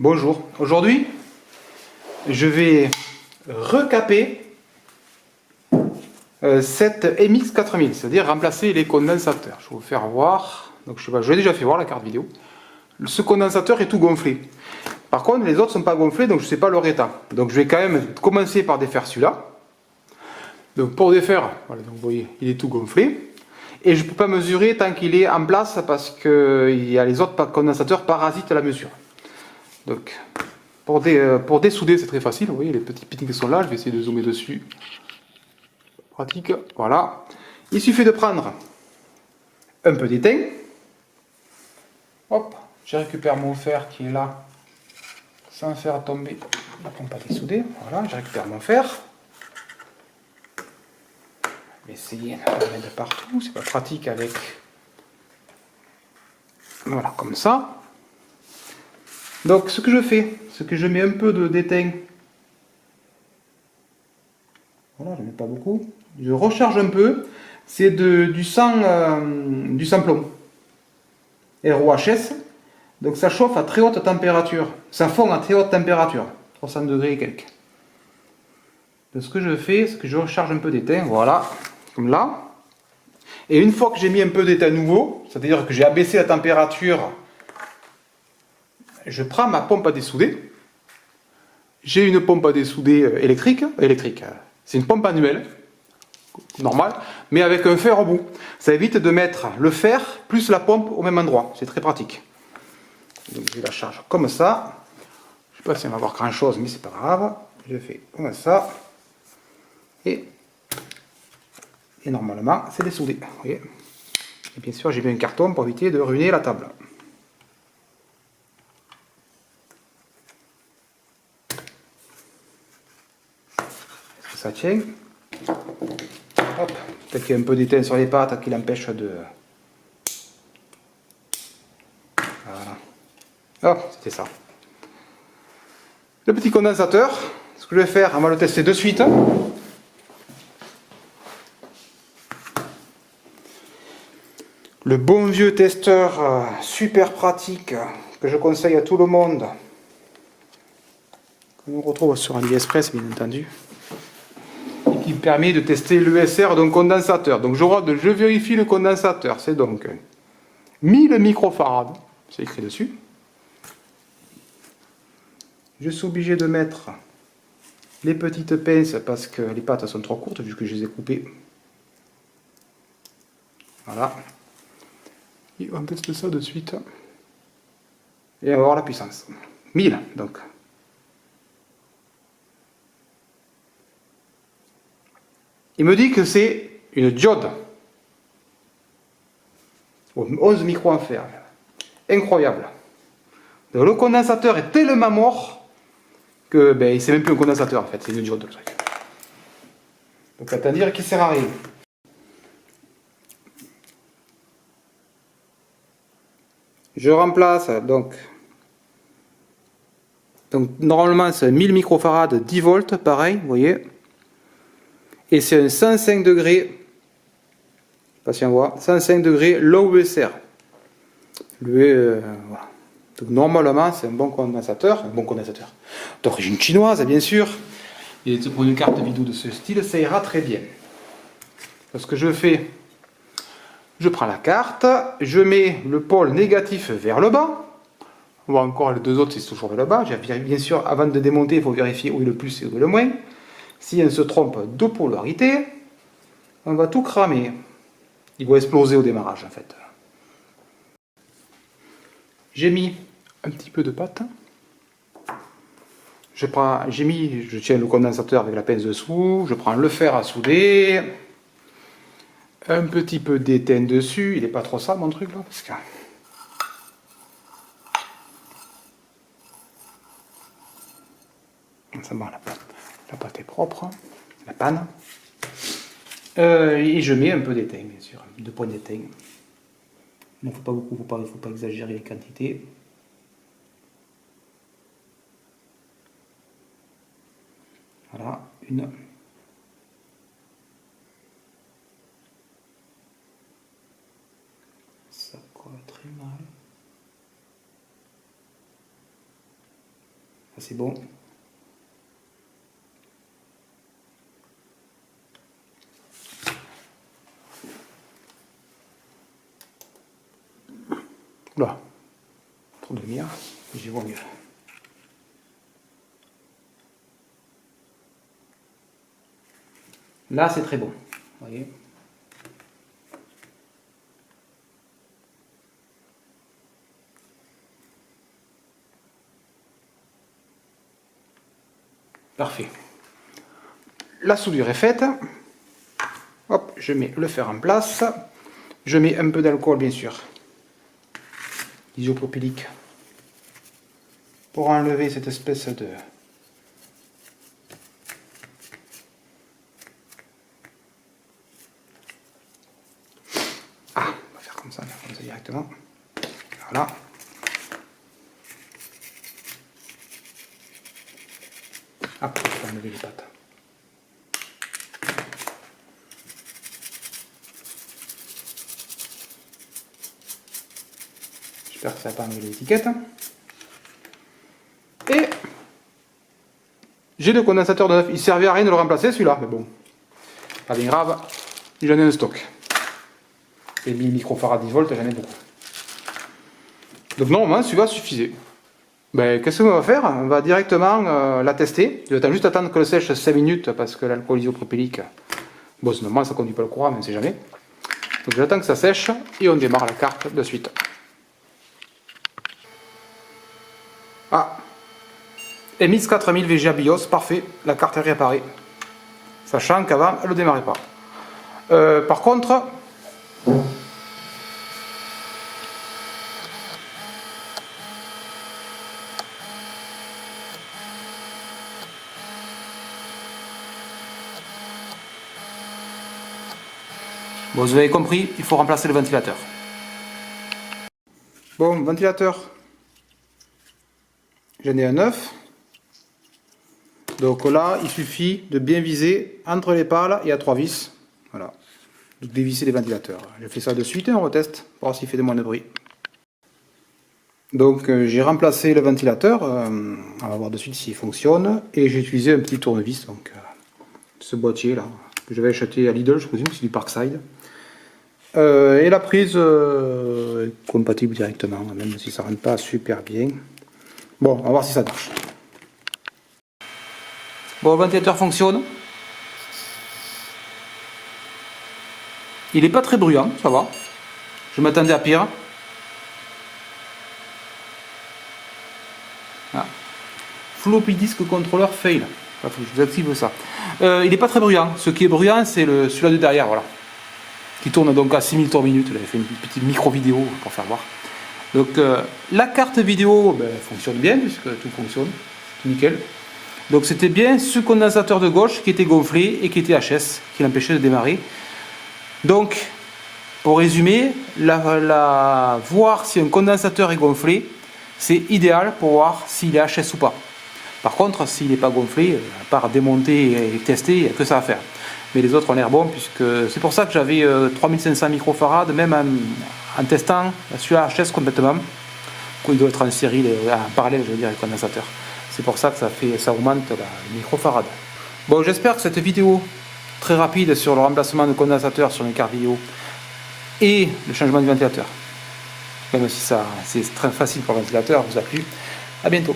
Bonjour, aujourd'hui je vais recaper cette MX4000, c'est-à-dire remplacer les condensateurs. Je vais vous faire voir, donc je l'ai déjà fait voir la carte vidéo. Ce condensateur est tout gonflé. Par contre les autres ne sont pas gonflés, donc je ne sais pas leur état. Donc je vais quand même commencer par défaire celui-là. Donc pour défaire, voilà, donc vous voyez, il est tout gonflé. Et je ne peux pas mesurer tant qu'il est en place parce que les autres condensateurs parasitent la mesure. Donc pour dessouder, c'est très facile. Vous voyez, les petits pitings sont là. Je vais essayer de zoomer dessus. Pratique. Voilà. Il suffit de prendre un peu d'étain. Hop, je récupère mon fer qui est là, sans faire tomber la pompe à dessouder. Voilà, je récupère mon fer. Je vais essayer de le mettre de partout. C'est pas pratique avec. Voilà, comme ça. Donc, ce que je fais, c'est que je mets un peu d'étain. Voilà, je ne mets pas beaucoup. Je recharge un peu. C'est du sang plomb. ROHS. Donc ça chauffe à très haute température. Ça fond à très haute température. 300 degrés et quelques. Donc ce que je fais, c'est que je recharge un peu d'étain. Voilà. Comme là. Et une fois que j'ai mis un peu d'étain nouveau, c'est-à-dire que j'ai abaissé la température, je prends ma pompe à dessouder. J'ai une pompe à dessouder électrique. C'est une pompe manuelle, normale, mais avec un fer au bout. Ça évite de mettre le fer plus la pompe au même endroit. C'est très pratique. Donc je la charge comme ça. Je ne sais pas si on va voir grand chose, mais c'est pas grave. Je fais comme ça. Et normalement, c'est dessoudé. Vous voyez. Et bien sûr, j'ai mis un carton pour éviter de ruiner la table. Est-ce que ça tient? Hop, peut-être qu'il y a un peu d'étain sur les pattes qui l'empêche de... Voilà. Hop, c'était ça. Le petit condensateur, ce que je vais faire, on va le tester de suite. Le bon vieux testeur super pratique que je conseille à tout le monde, qu'on retrouve sur AliExpress bien entendu, et qui permet de tester l'ESR d'un condensateur. Donc je vérifie le condensateur, c'est donc 1000 microfarad, c'est écrit dessus. Je suis obligé de mettre les petites pinces parce que les pattes sont trop courtes vu que je les ai coupées. Voilà. Et on teste ça de suite. Et on va voir la puissance. 1000 donc. Il me dit que c'est une diode. 11 microampères. Incroyable. Donc, le condensateur est tellement mort que c'est même plus un condensateur en fait, c'est une diode le truc. Donc ça veut dire qu'il sert à rien. Je remplace donc normalement c'est 1000 microfarad 10 volts, pareil, vous voyez. Et c'est un 105 degrés, je sais pas si on voit, 105 degrés low ESR. Voilà. Donc normalement c'est un bon condensateur, d'origine chinoise bien sûr. Et pour une carte vidéo de ce style, ça ira très bien. Ce que je fais, je prends la carte, je mets le pôle négatif vers le bas. On voit encore les deux autres, c'est toujours vers le bas. Bien sûr, avant de démonter, il faut vérifier où est le plus et où est le moins. Si on se trompe de polarité, on va tout cramer. Il va exploser au démarrage en fait. J'ai mis un petit peu de pâte. Je tiens le condensateur avec la pince dessous, je prends le fer à souder, un petit peu d'étain dessus, il n'est pas trop sale mon truc là, parce que... Ça va, la pâte est propre, la panne. Et je mets un peu d'étain, bien sûr, 2 points d'étain. Il ne faut pas beaucoup, il ne faut pas exagérer les quantités. Voilà, une. Ça colle très mal. Ça c'est bon. Oula, trop de lumière, j'y vois mieux. Là c'est très bon, vous voyez. Parfait. La soudure est faite. Hop, je mets le fer en place. Je mets un peu d'alcool bien sûr. Isopropylique. Pour enlever cette espèce de... Ah, on va faire comme ça directement. Voilà. Après, je vais enlever les pattes. J'espère que ça n'a pas enlevé l'étiquette. Et j'ai le condensateur de neuf. Il servait à rien de le remplacer celui-là, mais bon, pas bien grave. J'en ai un stock. Et 1000 microfarad 10 volts, j'en ai beaucoup. Donc normalement, celui-là suffisait. Ben, qu'est-ce qu'on va faire? On va directement la tester. Je vais juste attendre que le sèche 5 minutes parce que l'alcool isopropylique, bon, normalement ça conduit pas le courant, mais on ne sait jamais. Donc j'attends que ça sèche et on démarre la carte de suite. Ah, MX 4000 VGA BIOS, parfait, la carte est réapparue. Sachant qu'avant elle ne démarrait pas. Par contre, bon, vous avez compris, il faut remplacer le ventilateur. Bon, ventilateur, j'en ai un neuf. Donc là, il suffit de bien viser entre les pales et à 3 vis. Voilà. Donc dévisser les ventilateurs. Je fais ça de suite et on reteste pour voir s'il fait de moins de bruit. Donc j'ai remplacé le ventilateur. On va voir de suite s'il fonctionne. Et j'ai utilisé un petit tournevis. Donc ce boîtier là que j'avais acheté à Lidl, je présume, c'est du Parkside. Et la prise est compatible directement, même si ça ne rentre pas super bien. Bon, on va voir si ça marche. Bon, le ventilateur fonctionne. Il n'est pas très bruyant, ça va. Je m'attendais à pire. Ah. Floppy disk controller fail. Je vous active ça. Il n'est pas très bruyant. Ce qui est bruyant, c'est celui-là de derrière, voilà. Qui tourne donc à 6000 tours minute. J'avais fait une petite micro vidéo pour faire voir. Donc la carte vidéo fonctionne bien puisque tout fonctionne. Nickel. Donc c'était bien ce condensateur de gauche qui était gonflé et qui était HS, qui l'empêchait de démarrer. Donc, pour résumer, voir si un condensateur est gonflé, c'est idéal pour voir s'il est HS ou pas. Par contre, s'il n'est pas gonflé, à part démonter et tester, il n'y a que ça à faire. Mais les autres ont l'air bons, puisque c'est pour ça que j'avais 3500 microfarad, même en testant celui-là HS complètement. Il doit être en série, en parallèle, je veux dire, avec le condensateur. C'est pour ça que ça augmente la microfarad. Bon, j'espère que cette vidéo très rapide sur le remplacement de condensateur sur une carte vidéo et le changement de ventilateur, même si c'est très facile pour le ventilateur, vous a plu. À bientôt.